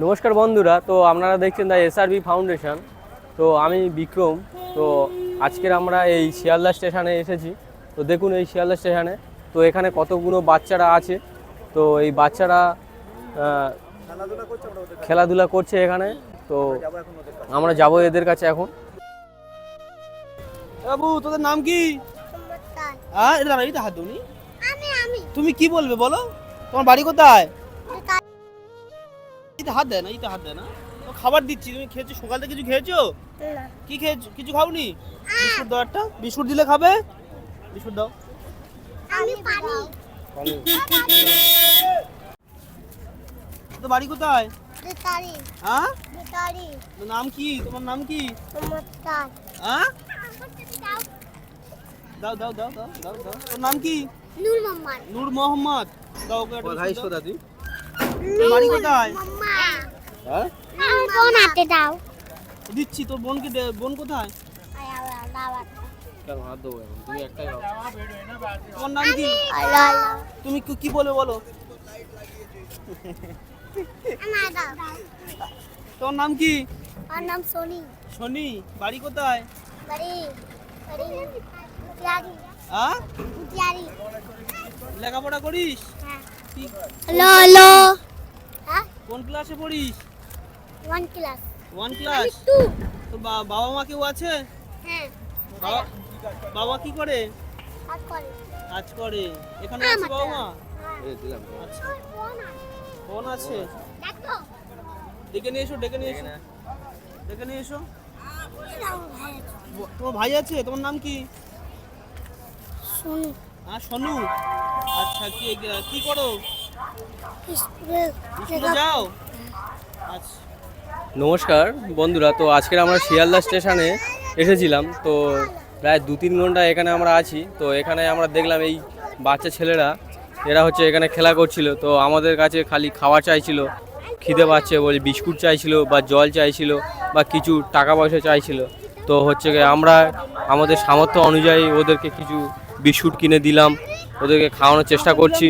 নমস্কার বন্ধুরা, তো আপনারা দেখছেন দ্য এসআরবি ফাউন্ডেশন। তো আমি বিক্রম। তো আজকের আমরা এই শিয়ালদা স্টেশনে এসেছি। তো দেখুন এই শিয়ালদা স্টেশনে তো এখানে কতগুলো বাচ্চারা আছে। তো এই বাচ্চারা খেলাধুলা করছে এখানে। তো আমরা যাব এদের কাছে এখন। বাবু, তোদের নাম কি? হ্যাঁ, এটা দাঁড়াই, হাত ধুনি। তুমি কি বলবে বলো? তোমার বাড়ি কোথায়? হাত দেয় না, হাত দেয় না। তো খাবার দিচ্ছি, তুমি খেয়েছো? সকাল থেকে কিছু খেয়েছো? কি খেয়েছো? কিছু খাওনি? বিস্কুট দাও, একটা বিস্কুট দিলে খাবে। বিস্কুট দাও। তো বাড়ি কোথায়? হ্যাঁ, নাম কি? তোমার নাম কি? হ্যাঁ, দাও দাও দাও দাও দাও দাও। তোর নাম কি? নূর মোহাম্মদ। দাও ওকে একটা বিস্কুট দাও। তোর বাড়ি কোথায়? হ্যাঁ, দিচ্ছি। তোর বোনকে দে। বোন কোথায়? কেন হাত দেবো এখন? তুমি একটাই খাও। তোমার নাম কি? তুমি কি বলবে বলো? তোমার নাম কি? শনি। বাড়ি কোথায়? হ্যাঁ, লেখাপড়া করিস? কোন ক্লাসে পড়িস? 1 ক্লাস। তোর বাবা মা কেউ আছে? বাবা কি করে? কাজ করে। এখানে আছে বাবা মা? আচ্ছা, ফোন আছে। ডেকে নিয়ে এসো। তোমার ভাই আছে? তোমার নাম কি? হ্যাঁ, সোনু। আচ্ছা, কি করো? স্কুলে যাও? আচ্ছা। নমস্কার বন্ধুরা, তো আজকের আমরা শিয়ালদা স্টেশনে এসেছিলাম। তো প্রায় 2-3 ঘন্টা এখানে আমরা আছি। তো এখানে আমরা দেখলাম এই বাচ্চা ছেলেরা এরা হচ্ছে এখানে খেলা করছিল। তো আমাদের কাছে খালি খাওয়া চাইছিল, খিদে পাচ্ছে বলে বিস্কুট চাইছিল বা জল চাইছিল বা কিছু টাকা পয়সা চাইছিল। তো হচ্ছে আমরা আমাদের সামর্থ্য অনুযায়ী ওদেরকে কিছু বিস্কুট কিনে দিলাম, ওদেরকে খাওয়ানোর চেষ্টা করছি।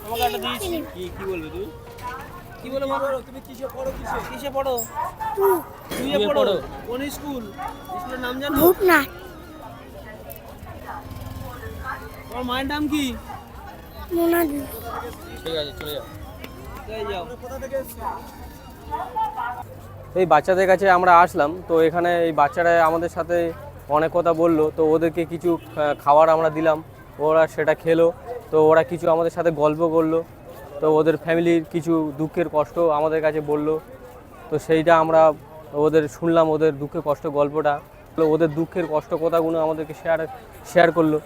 তোমাকে একটা দিয়েছি। কি বলবে তুমি? কি বলে মা? তুমি কিসে পড়ো? তুই পড়ো। কোন স্কুল? স্কুলের নাম জানো? তোমার মায়ের নাম কি? ঠিক আছে, চলে যাও। যাও। এই বাচ্চাদের কাছে আমরা আসলাম। তো এখানে এই বাচ্চারা আমাদের সাথে অনেক কথা বললো। তো ওদেরকে কিছু খাবার আমরা দিলাম, ওরা সেটা খেলো। তো ওরা কিছু আমাদের সাথে গল্প করলো। তো ওদের ফ্যামিলির কিছু দুঃখের কষ্ট আমাদের কাছে বললো। তো সেইটা আমরা ওদের শুনলাম, ওদের দুঃখের কষ্ট গল্পটা। তো ওদের দুঃখের কষ্ট কথাগুলো আমাদেরকে শেয়ার করলো।